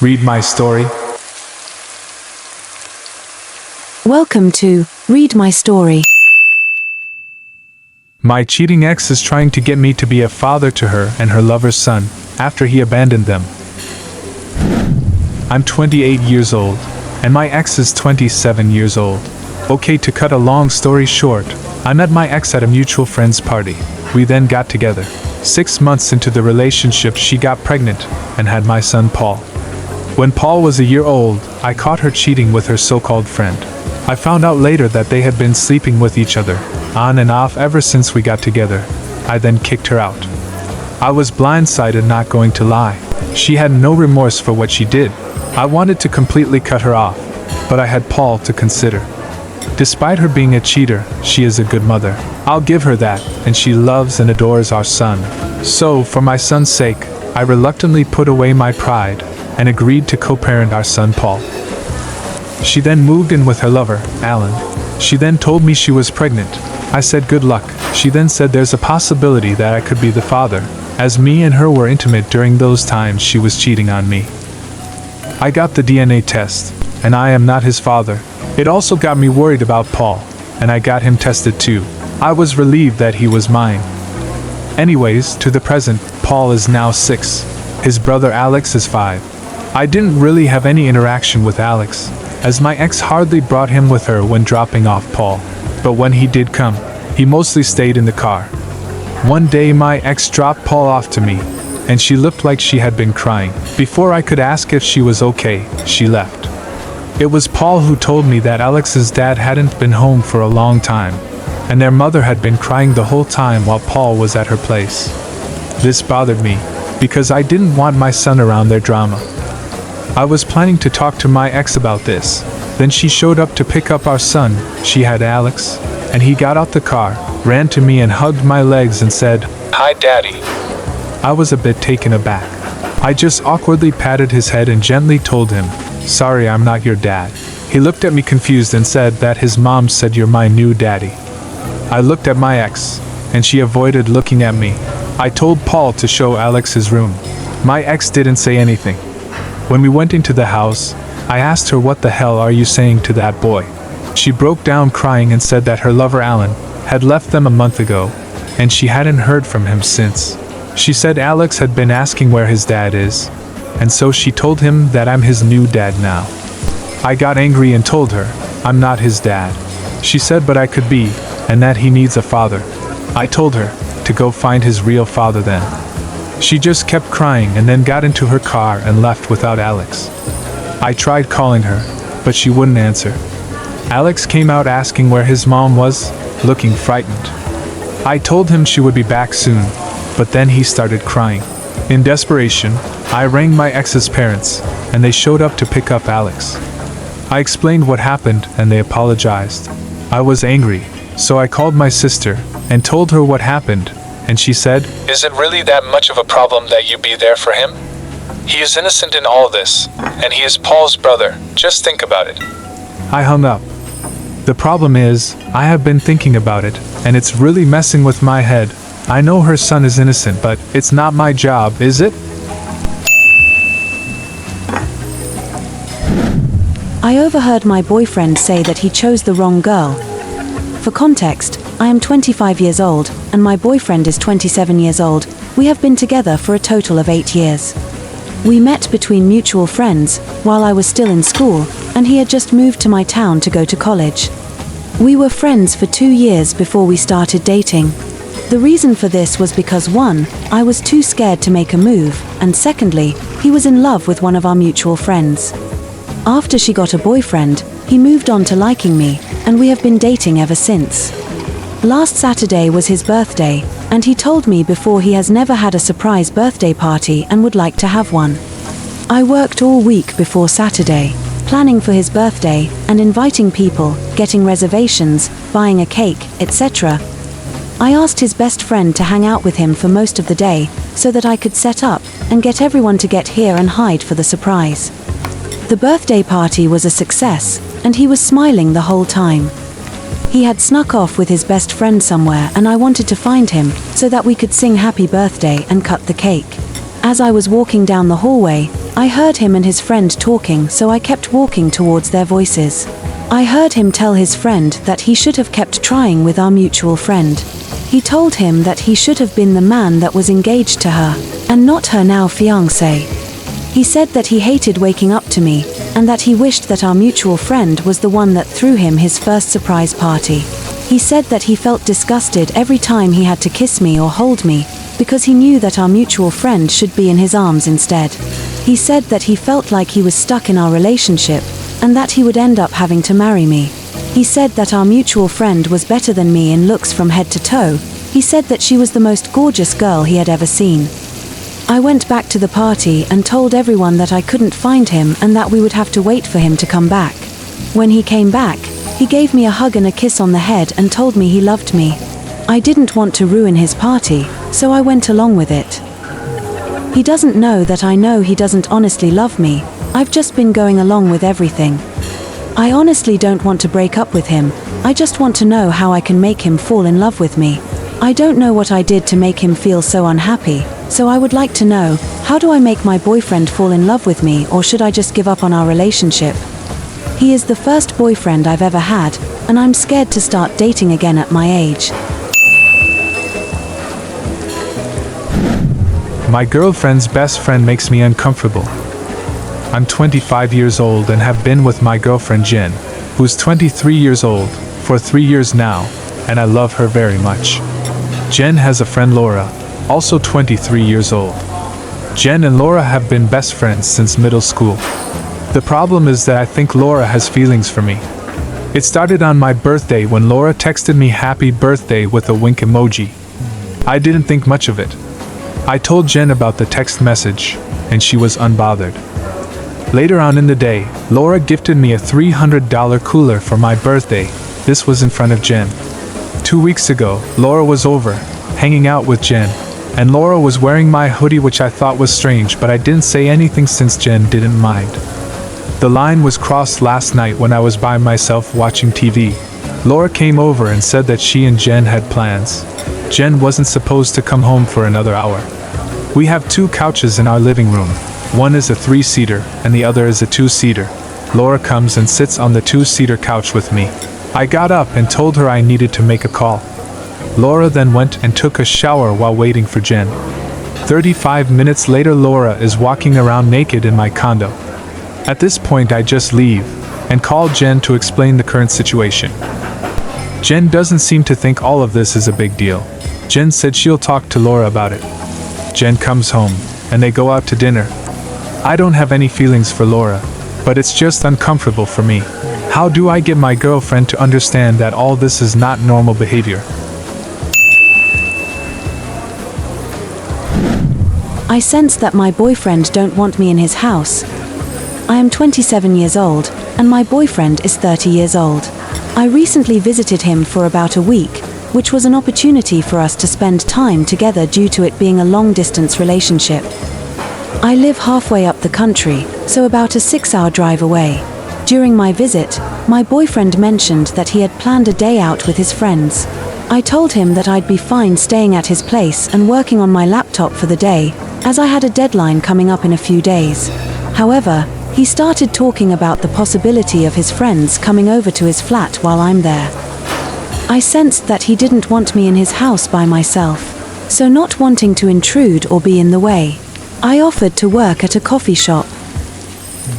Read my story. Welcome to Read My Story. My cheating ex is trying to get me to be a father to her and her lover's son after he abandoned them. I'm 28 years old, and my ex is 27 years old. Okay, to cut a long story short, I met my ex at a mutual friend's party. We then got together. 6 months into the relationship, she got pregnant and had my son Paul. When Paul was a year old, I caught her cheating with her so-called friend. I found out later that they had been sleeping with each other, on and off ever since we got together. I then kicked her out. I was blindsided, not going to lie. She had no remorse for what she did. I wanted to completely cut her off, but I had Paul to consider. Despite her being a cheater, she is a good mother. I'll give her that, and she loves and adores our son. So, for my son's sake, I reluctantly put away my pride and agreed to co-parent our son Paul. She then moved in with her lover, Alan. She then told me she was pregnant. I said good luck. She then said there's a possibility that I could be the father, as me and her were intimate during those times she was cheating on me. I got the DNA test, and I am not his father. It also got me worried about Paul, and I got him tested too. I was relieved that he was mine. Anyways, to the present, Paul is now 6. His brother Alex is 5. I didn't really have any interaction with Alex, as my ex hardly brought him with her when dropping off Paul. But when he did come, he mostly stayed in the car. One day my ex dropped Paul off to me, and she looked like she had been crying. Before I could ask if she was okay, she left. It was Paul who told me that Alex's dad hadn't been home for a long time, and their mother had been crying the whole time while Paul was at her place. This bothered me, because I didn't want my son around their drama. I was planning to talk to my ex about this. Then she showed up to pick up our son. She had Alex, and he got out the car, ran to me and hugged my legs and said, "Hi, Daddy." I was a bit taken aback. I just awkwardly patted his head and gently told him, "Sorry, I'm not your dad." He looked at me confused and said that his mom said you're my new daddy. I looked at my ex, and she avoided looking at me. I told Paul to show Alex his room. My ex didn't say anything. When we went into the house, I asked her, "What the hell are you saying to that boy?" She broke down crying and said that her lover Alan had left them a month ago, and she hadn't heard from him since. She said Alex had been asking where his dad is, and so she told him that I'm his new dad now. I got angry and told her, I'm not his dad. She said but I could be, and that he needs a father. I told her to go find his real father then. She just kept crying and then got into her car and left without Alex. I tried calling her, but she wouldn't answer. Alex came out asking where his mom was, looking frightened. I told him she would be back soon, but then he started crying. In desperation, I rang my ex's parents, and they showed up to pick up Alex. I explained what happened, and they apologized. I was angry, so I called my sister and told her what happened, and she said, "Is it really that much of a problem that you be there for him? He is innocent in all this, and he is Paul's brother. Just think about it." I hung up. The problem is, I have been thinking about it, and it's really messing with my head. I know her son is innocent, but it's not my job, is it? I overheard my boyfriend say that he chose the wrong girl. For context, I am 25 years old, and my boyfriend is 27 years old. We have been together for a total of 8 years. We met between mutual friends while I was still in school, and he had just moved to my town to go to college. We were friends for 2 years before we started dating. The reason for this was because 1, I was too scared to make a move, and secondly, he was in love with one of our mutual friends. After she got a boyfriend, he moved on to liking me, and we have been dating ever since. Last Saturday was his birthday, and he told me before he has never had a surprise birthday party and would like to have one. I worked all week before Saturday, planning for his birthday and inviting people, getting reservations, buying a cake, etc. I asked his best friend to hang out with him for most of the day so that I could set up and get everyone to get here and hide for the surprise. The birthday party was a success, and he was smiling the whole time. He had snuck off with his best friend somewhere, and I wanted to find him so that we could sing happy birthday and cut the cake. As I was walking down the hallway, I heard him and his friend talking, so I kept walking towards their voices. I heard him tell his friend that he should have kept trying with our mutual friend. He told him that he should have been the man that was engaged to her, and not her now fiancé. He said that he hated waking up to me, and that he wished that our mutual friend was the one that threw him his first surprise party. He said that he felt disgusted every time he had to kiss me or hold me, because he knew that our mutual friend should be in his arms instead. He said that he felt like he was stuck in our relationship, and that he would end up having to marry me. He said that our mutual friend was better than me in looks from head to toe. He said that she was the most gorgeous girl he had ever seen. I went back to the party and told everyone that I couldn't find him and that we would have to wait for him to come back. When he came back, he gave me a hug and a kiss on the head and told me he loved me. I didn't want to ruin his party, so I went along with it. He doesn't know that I know he doesn't honestly love me. I've just been going along with everything. I honestly don't want to break up with him. I just want to know how I can make him fall in love with me. I don't know what I did to make him feel so unhappy, so I would like to know, how do I make my boyfriend fall in love with me, or should I just give up on our relationship? He is the first boyfriend I've ever had, and I'm scared to start dating again at my age. My girlfriend's best friend makes me uncomfortable. I'm 25 years old and have been with my girlfriend Jen, who's 23 years old, for 3 years now, and I love her very much. Jen has a friend Laura, also 23 years old. Jen and Laura have been best friends since middle school. The problem is that I think Laura has feelings for me. It started on my birthday when Laura texted me happy birthday with a wink emoji. I didn't think much of it. I told Jen about the text message, and she was unbothered. Later on in the day, Laura gifted me a $300 cooler for my birthday. This was in front of Jen. 2 weeks ago, Laura was over, hanging out with Jen, and Laura was wearing my hoodie, which I thought was strange, but I didn't say anything since Jen didn't mind. The line was crossed last night when I was by myself watching TV. Laura came over and said that she and Jen had plans. Jen wasn't supposed to come home for another hour. We have 2 couches in our living room. One is a 3-seater and the other is a 2-seater. Laura comes and sits on the 2-seater couch with me. I got up and told her I needed to make a call. Laura then went and took a shower while waiting for Jen. 35 minutes later, Laura is walking around naked in my condo. At this point, I just leave and call Jen to explain the current situation. Jen doesn't seem to think all of this is a big deal. Jen said she'll talk to Laura about it. Jen comes home, and they go out to dinner. I don't have any feelings for Laura, but it's just uncomfortable for me. How do I get my girlfriend to understand that all this is not normal behavior? I sense that my boyfriend don't want me in his house. I am 27 years old, and my boyfriend is 30 years old. I recently visited him for about a week, which was an opportunity for us to spend time together due to it being a long-distance relationship. I live halfway up the country, so about a 6-hour drive away. During my visit, my boyfriend mentioned that he had planned a day out with his friends. I told him that I'd be fine staying at his place and working on my laptop for the day, as I had a deadline coming up in a few days. However, he started talking about the possibility of his friends coming over to his flat while I'm there. I sensed that he didn't want me in his house by myself, so not wanting to intrude or be in the way, I offered to work at a coffee shop.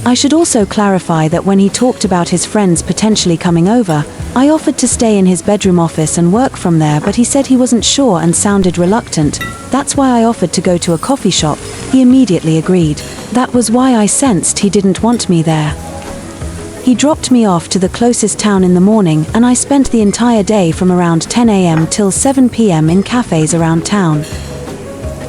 I should also clarify that when he talked about his friends potentially coming over, I offered to stay in his bedroom office and work from there, but he said he wasn't sure and sounded reluctant. That's why I offered to go to a coffee shop. He immediately agreed. That was why I sensed he didn't want me there. He dropped me off to the closest town in the morning, and I spent the entire day from around 10 a.m. till 7 p.m. in cafes around town.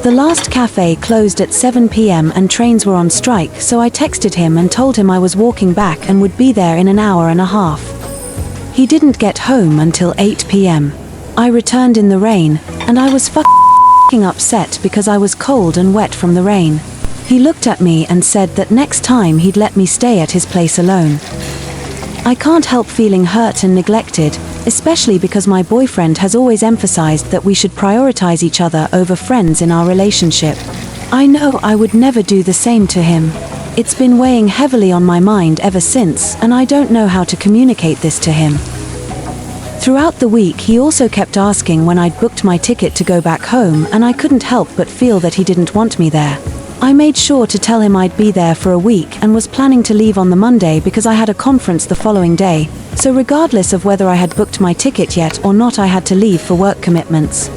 The last cafe closed at 7 p.m. and trains were on strike, so I texted him and told him I was walking back and would be there in an hour and a half. He didn't get home until 8 p.m. I returned in the rain, and I was fucking upset because I was cold and wet from the rain. He looked at me and said that next time he'd let me stay at his place alone. I can't help feeling hurt and neglected, especially because my boyfriend has always emphasized that we should prioritize each other over friends in our relationship. I know I would never do the same to him. It's been weighing heavily on my mind ever since, and I don't know how to communicate this to him. Throughout the week, he also kept asking when I'd booked my ticket to go back home, and I couldn't help but feel that he didn't want me there. I made sure to tell him I'd be there for a week and was planning to leave on the Monday because I had a conference the following day, so regardless of whether I had booked my ticket yet or not, I had to leave for work commitments.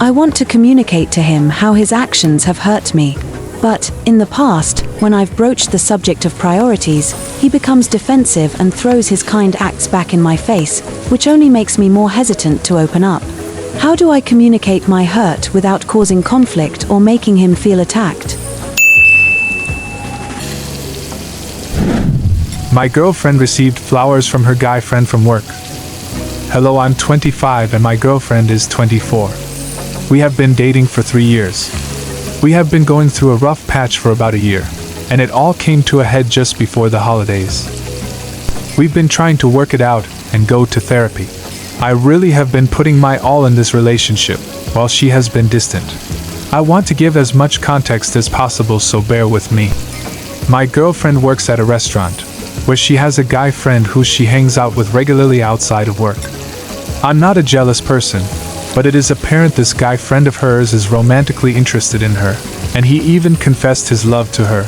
I want to communicate to him how his actions have hurt me. But, in the past, when I've broached the subject of priorities, he becomes defensive and throws his kind acts back in my face, which only makes me more hesitant to open up. How do I communicate my hurt without causing conflict or making him feel attacked? My girlfriend received flowers from her guy friend from work. Hello, I'm 25 and my girlfriend is 24. We have been dating for 3 years. We have been going through a rough patch for about a year, and it all came to a head just before the holidays. We've been trying to work it out and go to therapy. I really have been putting my all in this relationship, while she has been distant. I want to give as much context as possible, so bear with me. My girlfriend works at a restaurant, where she has a guy friend who she hangs out with regularly outside of work. I'm not a jealous person, but it is apparent this guy friend of hers is romantically interested in her, and he even confessed his love to her.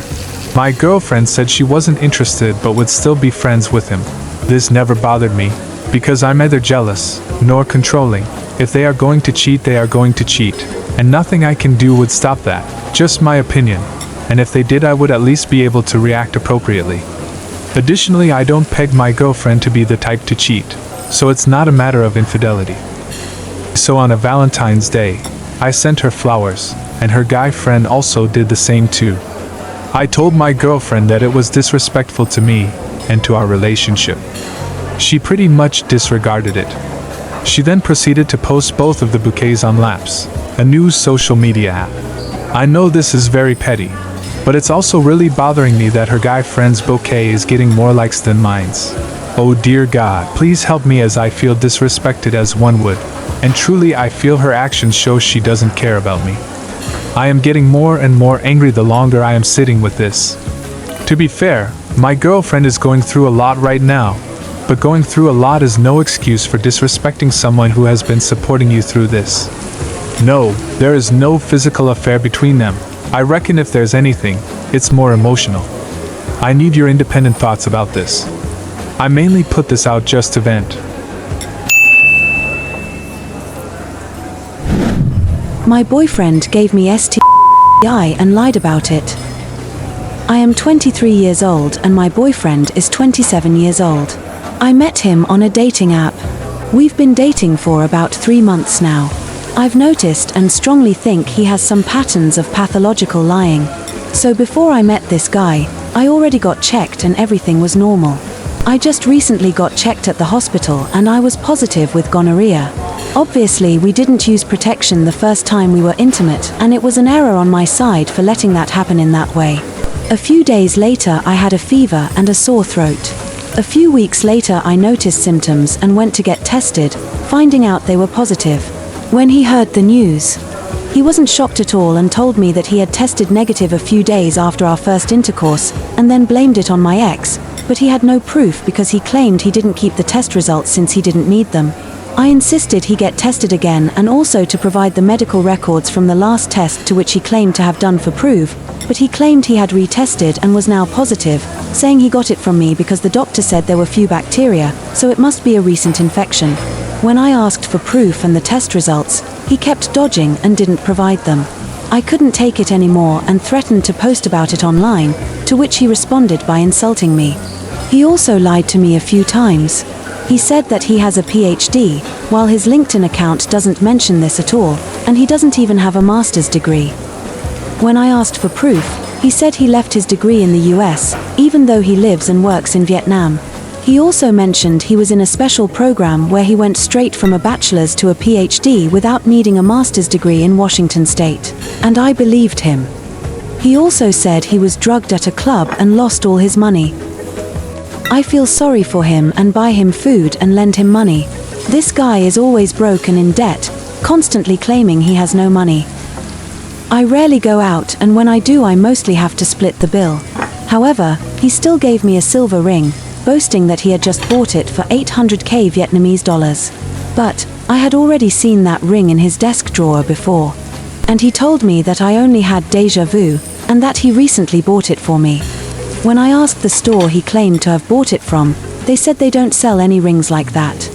My girlfriend said she wasn't interested but would still be friends with him. This never bothered me, because I'm neither jealous nor controlling. If they are going to cheat, they are going to cheat, and nothing I can do would stop that. Just my opinion, and if they did, I would at least be able to react appropriately. Additionally, I don't peg my girlfriend to be the type to cheat, so it's not a matter of infidelity. So on a Valentine's Day, I sent her flowers, and her guy friend also did the same too. I told my girlfriend that it was disrespectful to me and to our relationship. She pretty much disregarded it. She then proceeded to post both of the bouquets on Laps, a new social media app. I know this is very petty, but it's also really bothering me that her guy friend's bouquet is getting more likes than mine's. Oh dear God, please help me, as I feel disrespected as one would. And truly I feel her actions show she doesn't care about me. I am getting more and more angry the longer I am sitting with this. To be fair, my girlfriend is going through a lot right now, but going through a lot is no excuse for disrespecting someone who has been supporting you through this. No, there is no physical affair between them. I reckon if there's anything, it's more emotional. I need your independent thoughts about this. I mainly put this out just to vent. My boyfriend gave me STI and lied about it. I am 23 years old and my boyfriend is 27 years old. I met him on a dating app. We've been dating for about 3 months now. I've noticed and strongly think he has some patterns of pathological lying. So before I met this guy, I already got checked and everything was normal. I just recently got checked at the hospital and I was positive with gonorrhea. Obviously, we didn't use protection the first time we were intimate, and it was an error on my side for letting that happen in that way. A few days later, I had a fever and a sore throat. A few weeks later, I noticed symptoms and went to get tested, finding out they were positive. When he heard the news, he wasn't shocked at all and told me that he had tested negative a few days after our first intercourse, and then blamed it on my ex, but he had no proof because he claimed he didn't keep the test results since he didn't need them. I insisted he get tested again and also to provide the medical records from the last test to which he claimed to have done for proof, but he claimed he had retested and was now positive, saying he got it from me because the doctor said there were few bacteria, so it must be a recent infection. When I asked for proof and the test results, he kept dodging and didn't provide them. I couldn't take it anymore and threatened to post about it online, to which he responded by insulting me. He also lied to me a few times. He said that he has a PhD, while his LinkedIn account doesn't mention this at all, and he doesn't even have a master's degree. When I asked for proof, he said he left his degree in the US, even though he lives and works in Vietnam. He also mentioned he was in a special program where he went straight from a bachelor's to a PhD without needing a master's degree in Washington state, and I believed him. He also said he was drugged at a club and lost all his money. I feel sorry for him and buy him food and lend him money. This guy is always broke and in debt, constantly claiming he has no money. I rarely go out, and when I do I mostly have to split the bill. However, he still gave me a silver ring, boasting that he had just bought it for 800k Vietnamese dollars. But I had already seen that ring in his desk drawer before. And he told me that I only had déjà vu, and that he recently bought it for me. When I asked the store he claimed to have bought it from, they said they don't sell any rings like that.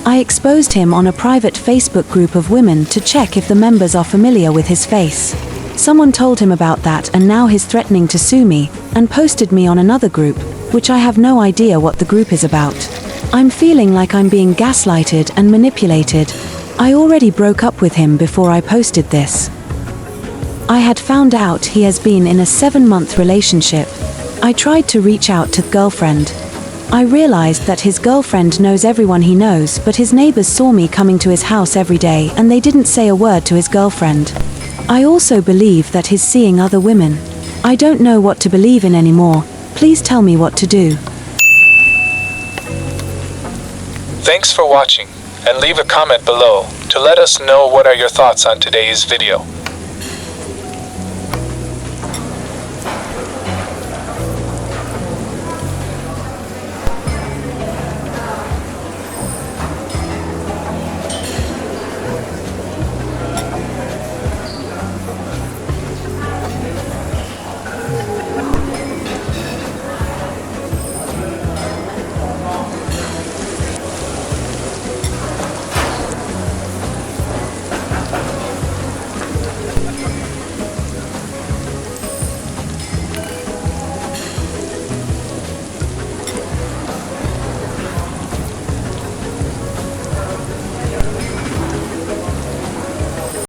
I exposed him on a private Facebook group of women to check if the members are familiar with his face. Someone told him about that, and now he's threatening to sue me, and posted me on another group, which I have no idea what the group is about. I'm feeling like I'm being gaslighted and manipulated. I already broke up with him before I posted this. I had found out he has been in a 7-month relationship. I tried to reach out to girlfriend. I realized that his girlfriend knows everyone he knows, but his neighbors saw me coming to his house every day and they didn't say a word to his girlfriend. I also believe that he's seeing other women. I don't know what to believe in anymore. Please tell me what to do. Thanks for watching, and leave a comment below to let us know what are your thoughts on today's video.